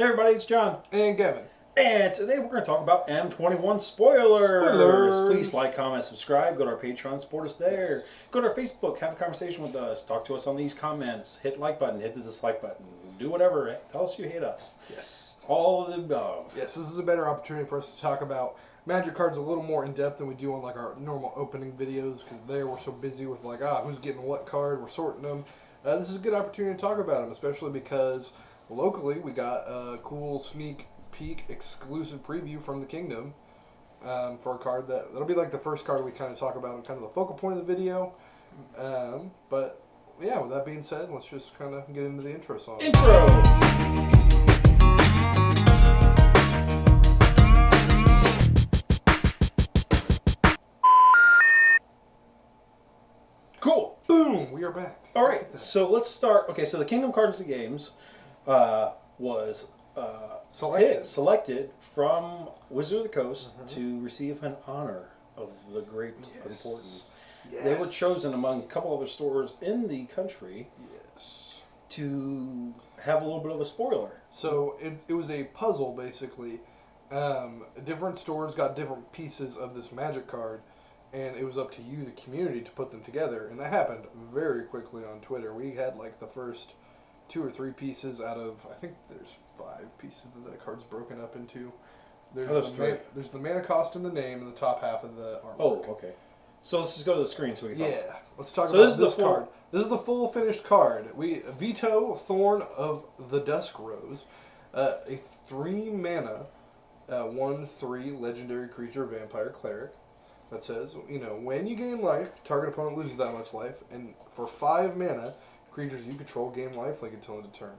Hey everybody, it's John. And Kevin. And today we're going to talk about M21 spoilers. Please like, comment, subscribe. Go to our Patreon, support us there. Yes. Go to our Facebook, have a conversation with us. Talk to us on these comments. Hit like button, hit the dislike button. Do whatever. Tell us you hate us. Yes. All of the above. Yes, this is a better opportunity for us to talk about Magic cards a little more in depth than we do on like our normal opening videos, because there we're so busy with like, who's getting what card, we're sorting them. This is a good opportunity to talk about them, especially because locally we got a cool sneak peek exclusive preview from the Kingdom for a card that'll be like the first card we kind of talk about and kind of the focal point of the video. But yeah, with that being said, let's just kind of get into the intro song. Cool. Boom. We are back. All right. So let's start. Okay. So the Kingdom Cards and Games was selected from Wizard of the Coast to receive an honor of the great importance. Yes. They were chosen among a couple other stores in the country to have a little bit of a spoiler. So it was a puzzle, basically. Different stores got different pieces of this Magic card, and it was up to you, the community, to put them together. And that happened very quickly on Twitter. We had like the first 2 or 3 pieces out of, I think there's 5 pieces that the card's broken up into. There's the mana cost in the name in the top half of the artwork. Oh, okay. So let's just go to the screen so we can talk. Yeah, let's talk about this card. This is the full finished card. Vito, Thorn of the Dusk Rose, a 3 mana, 1/3 legendary creature, vampire cleric. That says, when you gain life, target opponent loses that much life, and for 5 mana, creatures you control gain lifelink until end of turn.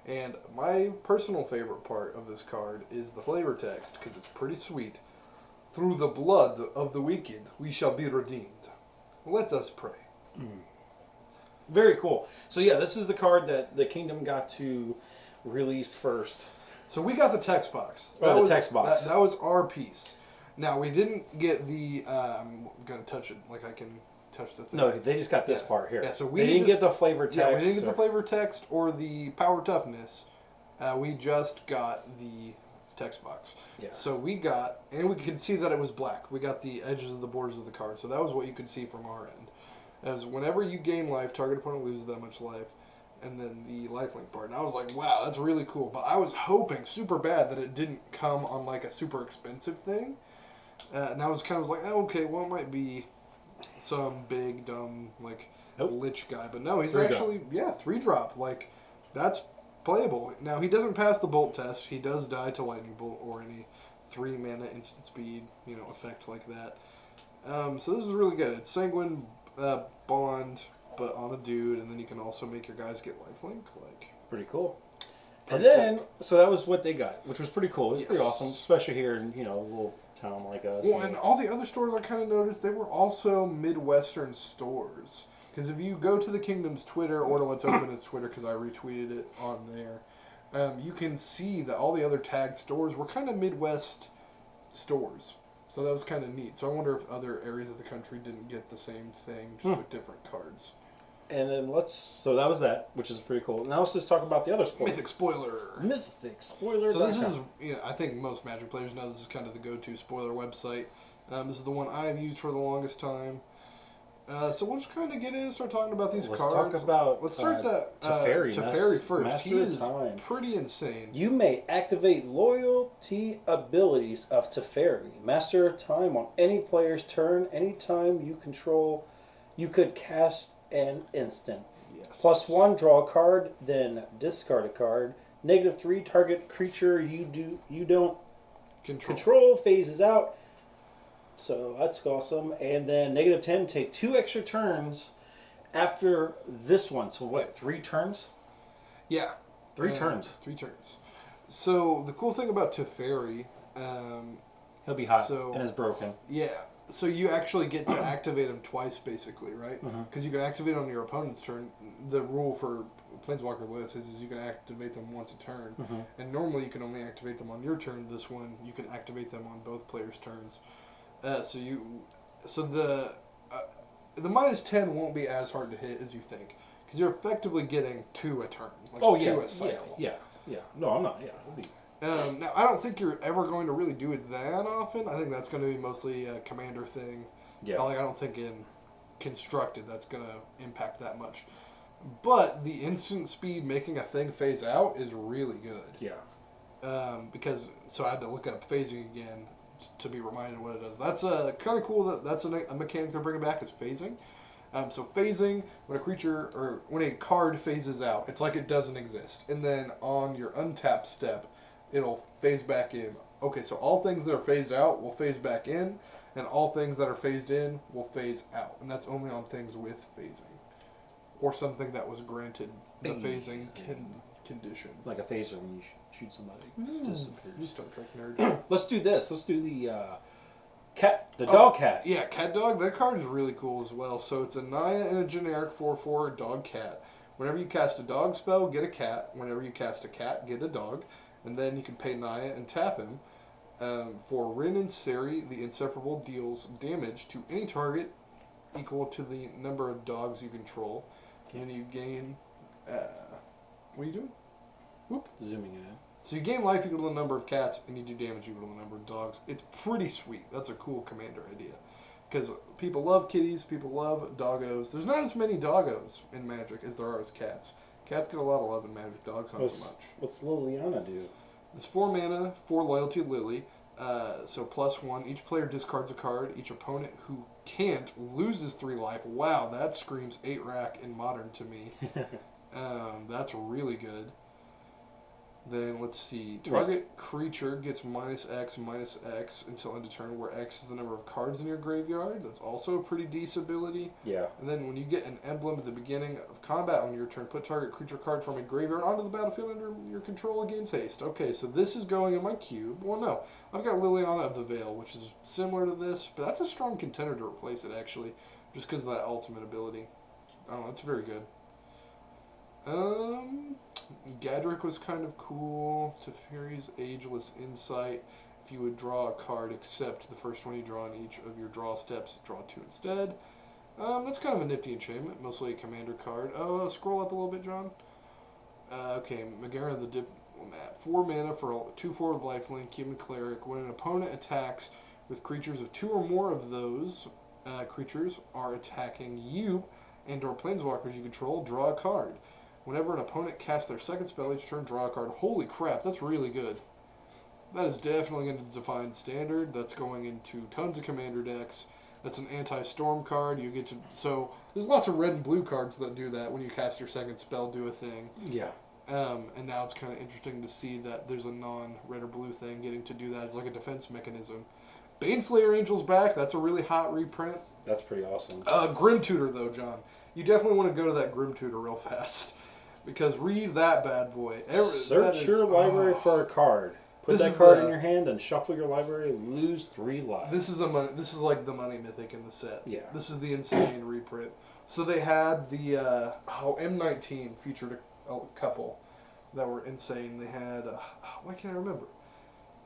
And my personal favorite part of this card is the flavor text, because it's pretty sweet. Through the blood of the wicked, we shall be redeemed. Let us pray. Very cool. So yeah, this is the card that the Kingdom got to release first. So we got the text box. The text box. That was our piece. Now, we didn't get the... I'm going to touch it like I can touch the thing. No, they just got this part here. Yeah, so they didn't get the flavor text. Yeah, we didn't get the flavor text or the power toughness. We just got the text box. Yeah. So we got... And we could see that it was black. We got the edges of the borders of the card. So that was what you could see from our end. As whenever you gain life, target opponent loses that much life. And then the lifelink part. And I was like, wow, that's really cool. But I was hoping super bad that it didn't come on like a super expensive thing. And I was kind of like, okay, well, it might be some big, dumb, lich guy. But no, he's actually, 3-drop. Like, that's playable. Now, he doesn't pass the bolt test. He does die to lightning bolt or any 3-mana instant speed, effect like that. So this is really good. It's Sanguine Bond, but on a dude, and then you can also make your guys get lifelink. Pretty cool. And then, so that was what they got, which was pretty cool. It was pretty awesome, especially here in, a little town like us. Well, and all the other stores I kind of noticed, they were also Midwestern stores. Because if you go to the Kingdom's Twitter, or to Let's Open its Twitter, because I retweeted it on there, you can see that all the other tagged stores were kind of Midwest stores. So that was kind of neat. So I wonder if other areas of the country didn't get the same thing, just with different cards. And then so that was that, which is pretty cool. Now let's just talk about the other spoiler. Mythic spoiler. So this is, I think most Magic players know this is kind of the go-to spoiler website. This is the one I've used for the longest time. So we'll just kind of get in and start talking about these cards. Let's start Teferi first. Master of Time. Pretty insane. You may activate loyalty abilities of Teferi, Master of Time, on any player's turn. Anytime you control, you could cast an instant. Yes. +1, draw a card, then discard a card. -3, target creature you don't control phases out. So that's awesome. And then -10, take 2 extra turns after this one. So what, 3 turns? Yeah. 3 turns. 3 turns. So the cool thing about Teferi... he'll be hot and is broken. Yeah. So you actually get to activate him twice, basically, right? Because you can activate on your opponent's turn. The rule for Planeswalker lists is you can activate them once a turn. And normally you can only activate them on your turn. This one, you can activate them on both players' turns. So the -10 won't be as hard to hit as you think. Because you're effectively getting 2 a turn. Like 2 a cycle. Yeah. Yeah. No, I'm not. Yeah. It'll be... Now, I don't think you're ever going to really do it that often. I think that's going to be mostly a commander thing. Yeah. Like, I don't think in constructed that's going to impact that much. But the instant speed making a thing phase out is really good. Yeah. Because, so I had to look up phasing again to be reminded what it does. That's kind of cool that's a mechanic they're bringing back is phasing. So phasing, when a creature, or when a card phases out, it's like it doesn't exist. And then on your untap step, it'll phase back in. Okay, so all things that are phased out will phase back in, and all things that are phased in will phase out. And that's only on things with phasing. Or something that was granted the phasing condition. Like a phaser when you shoot somebody. It disappears. You Star Trek nerd. Let's do this. Let's do the dog cat. Yeah, cat dog. That card is really cool as well. So it's a Naya and a generic 4/4 dog cat. Whenever you cast a dog spell, get a cat. Whenever you cast a cat, get a dog. And then you can pay Naya and tap him. For Rin and Seri, the inseparable deals damage to any target equal to the number of dogs you control. And then you gain... what are you doing? Whoop. Zooming in. So you gain life equal to the number of cats, and you do damage equal to the number of dogs. It's pretty sweet. That's a cool commander idea. Because people love kitties, people love doggos. There's not as many doggos in Magic as there are as cats. Cats get a lot of love in Magic, dogs not so much. What's Liliana do? It's 4 mana, 4 loyalty Lily. So +1. Each player discards a card. Each opponent who can't loses 3 life. Wow, that screams 8 rack in Modern to me. That's really good. Then let's see. Target creature gets -X until end of turn, where X is the number of cards in your graveyard. That's also a pretty decent ability. Yeah. And then when you get an emblem at the beginning of combat on your turn, put target creature card from a graveyard onto the battlefield under your control against haste. Okay, so this is going in my cube. Well, no. I've got Liliana of the Veil, which is similar to this, but that's a strong contender to replace it, actually, just because of that ultimate ability. I don't know, it's very good. Gadrick was kind of cool. Teferi's Ageless Insight. If you would draw a card, except the first one you draw on each of your draw steps, draw 2 instead. That's kind of a nifty enchantment, mostly a commander card. Scroll up a little bit, John. Okay, Megara the Diplomat. 4 mana for 2/4 lifelink, human cleric. When an opponent attacks with creatures of 2 or more of those creatures are attacking you and/or planeswalkers you control, draw a card. Whenever an opponent casts their second spell each turn, draw a card. Holy crap, that's really good. That is definitely going to define standard. That's going into tons of commander decks. That's an anti-storm card. You get to... So, there's lots of red and blue cards that do that. When you cast your second spell, do a thing. Yeah. And now it's kind of interesting to see that there's a non-red or blue thing getting to do that. It's like a defense mechanism. Baneslayer Angel's back. That's a really hot reprint. That's pretty awesome. Grim Tutor, though, John. You definitely want to go to that Grim Tutor real fast. Because read that bad boy. Search your library for a card. Put that card in your hand and shuffle your library. Lose 3 lives. This is like the money mythic in the set. Yeah. This is the insane reprint. So they had the M19 featured a couple that were insane. They had why can't I remember?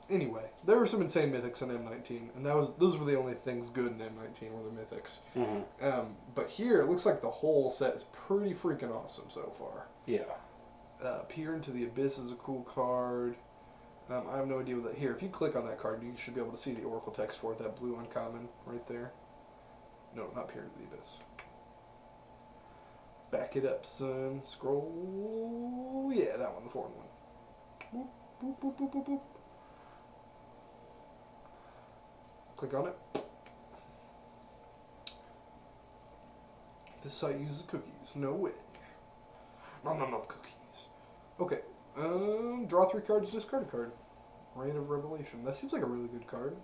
Anyway, there were some insane mythics in M19, and those were the only things good in M19 were the mythics. Mm-hmm. But here it looks like the whole set is pretty freaking awesome so far. Yeah. Peer into the Abyss is a cool card. I have no idea what that... Here, if you click on that card, you should be able to see the Oracle text for it, that blue uncommon right there. No, not Peer into the Abyss. Back it up, son. Scroll... Yeah, that one, the foreign one. Boop, boop, boop, boop, boop, boop. Click on it. This site uses cookies. No way. Nom nom nom cookies. Okay. Draw 3 cards, discard a card. Reign of Revelation. That seems like a really good card.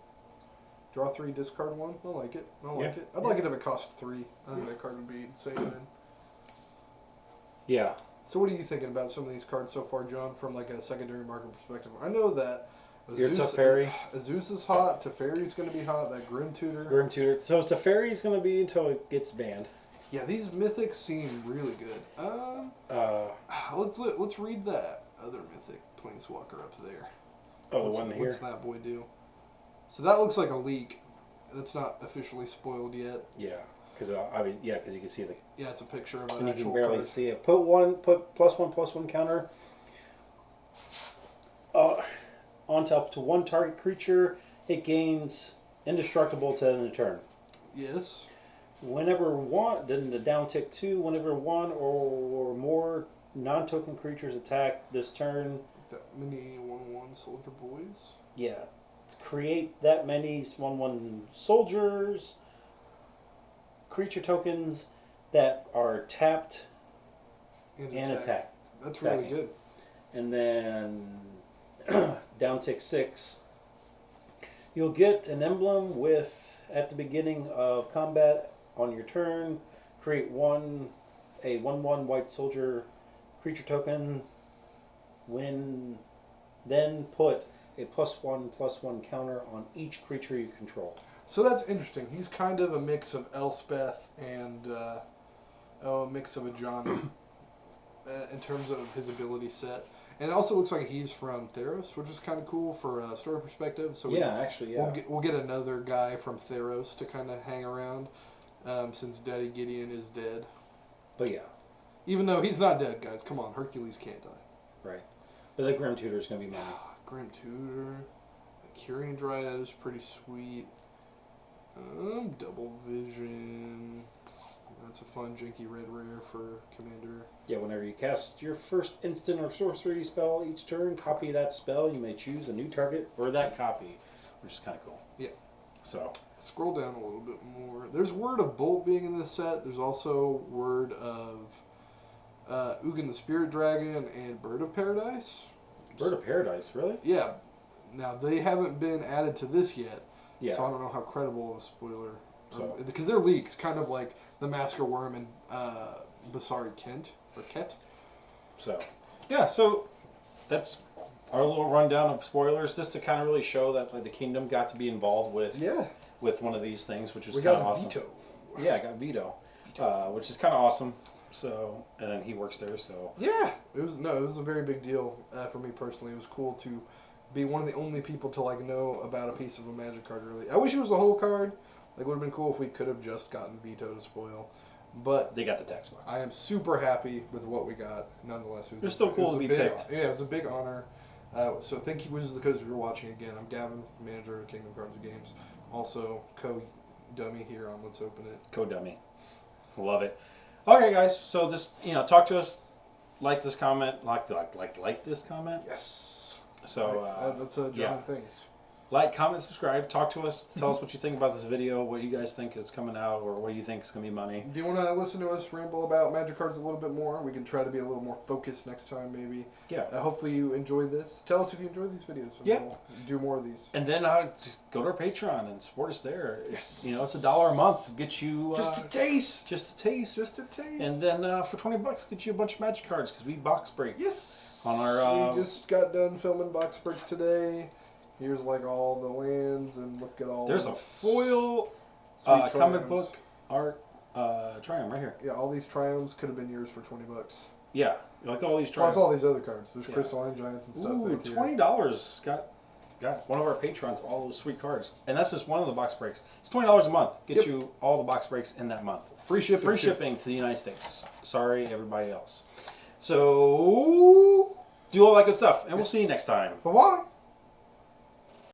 Draw 3, discard 1. I like it. I like it. I'd like it if it cost 3. I think that card would be insane then. Yeah. So what are you thinking about some of these cards so far, John, from like a secondary market perspective? I know that Zeus is hot. Teferi's going to be hot. That Grim Tutor. So Teferi's going to be until it gets banned. Yeah, these mythics seem really good. Let's read that other mythic planeswalker up there. Oh, the one here. What's that boy do? So that looks like a leak. That's not officially spoiled yet. Yeah, because you can see the. Yeah, it's a picture of an and actual you can barely card. see it. Put +1/+1 counter onto up to one target creature. It gains indestructible to the end of the turn. Yes. Whenever one, then the down tick 2, whenever one or more non-token creatures attack this turn. That many 1/1 soldier boys. Yeah. Create that many 1/1 soldiers, creature tokens that are tapped and attack. That's really good. And then down tick 6, you'll get an emblem with, at the beginning of combat on your turn, create a 1/1 white soldier creature token. Then put a +1/+1 counter on each creature you control. So that's interesting. He's kind of a mix of Elspeth and a mix of a Johnny in terms of his ability set. And it also looks like he's from Theros, which is kind of cool for a story perspective. So we'll get another guy from Theros to kind of hang around since Daddy Gideon is dead. But yeah. Even though he's not dead, guys. Come on, Hercules can't die. Right. But the Grim Tutor is going to be money. Grim Tutor. Kyrian Dryad is pretty sweet. Double Vision. That's a fun, janky red rare for Commander. Yeah, whenever you cast your first instant or sorcery spell each turn, copy that spell. You may choose a new target for that copy, which is kind of cool. Yeah. So scroll down a little bit more. There's word of Bolt being in this set. There's also word of Ugin the Spirit Dragon and Bird of Paradise. Bird of Paradise, really? Yeah. Now, they haven't been added to this yet, yeah. So I don't know how credible of a spoiler. Because they're leaks, kind of like the Masker Worm and Basari Kent. So, yeah, so that's our little rundown of spoilers, just to kind of really show that like the Kingdom got to be involved with one of these things, which is kind of awesome. Vito. Yeah, I got Vito, which is kind of awesome. So, and then he works there. So yeah, it was a very big deal for me personally. It was cool to be one of the only people to like know about a piece of a Magic card early. I wish it was a whole card. Like, it would have been cool if we could have just gotten Vito to spoil. But they got the text box. I am super happy with what we got. Nonetheless, it was still cool to be picked. Yeah, it was a big honor. So thank you, Wizards of the Coast, if you're watching again. I'm Gavin, manager of Kingdom Cards and Games. Also, co-dummy here on Let's Open It. Co-dummy. Love it. Okay, guys. So just, talk to us. Like this comment. Like this comment. Yes. So that's a John things. Like, comment, subscribe, talk to us, tell us what you think about this video, what you guys think is coming out, or what you think is going to be money. Do you want to listen to us ramble about Magic cards a little bit more? We can try to be a little more focused next time, maybe. Yeah. Hopefully you enjoyed this. Tell us if you enjoyed these videos. We'll do more of these. And then go to our Patreon and support us there. Yes. It's $1 a month. Get you... just a taste. Just a taste. Just a taste. And then for $20, get you a bunch of Magic cards, because we box break. Yes. On our... we just got done filming box breaks today. Here's like all the lands, and look at all. There's a foil comic book art triumph right here. Yeah, all these triumphs could have been yours for $20. Yeah, like all these triumphs. Plus all these other cards. There's Crystalline Giants and stuff. Ooh, $20 got one of our patrons all those sweet cards, and that's just one of the box breaks. It's $20 a month. Get you all the box breaks in that month. Free shipping. Free shipping to the United States. Sorry, everybody else. So do all that good stuff, and we'll see you next time. Bye bye.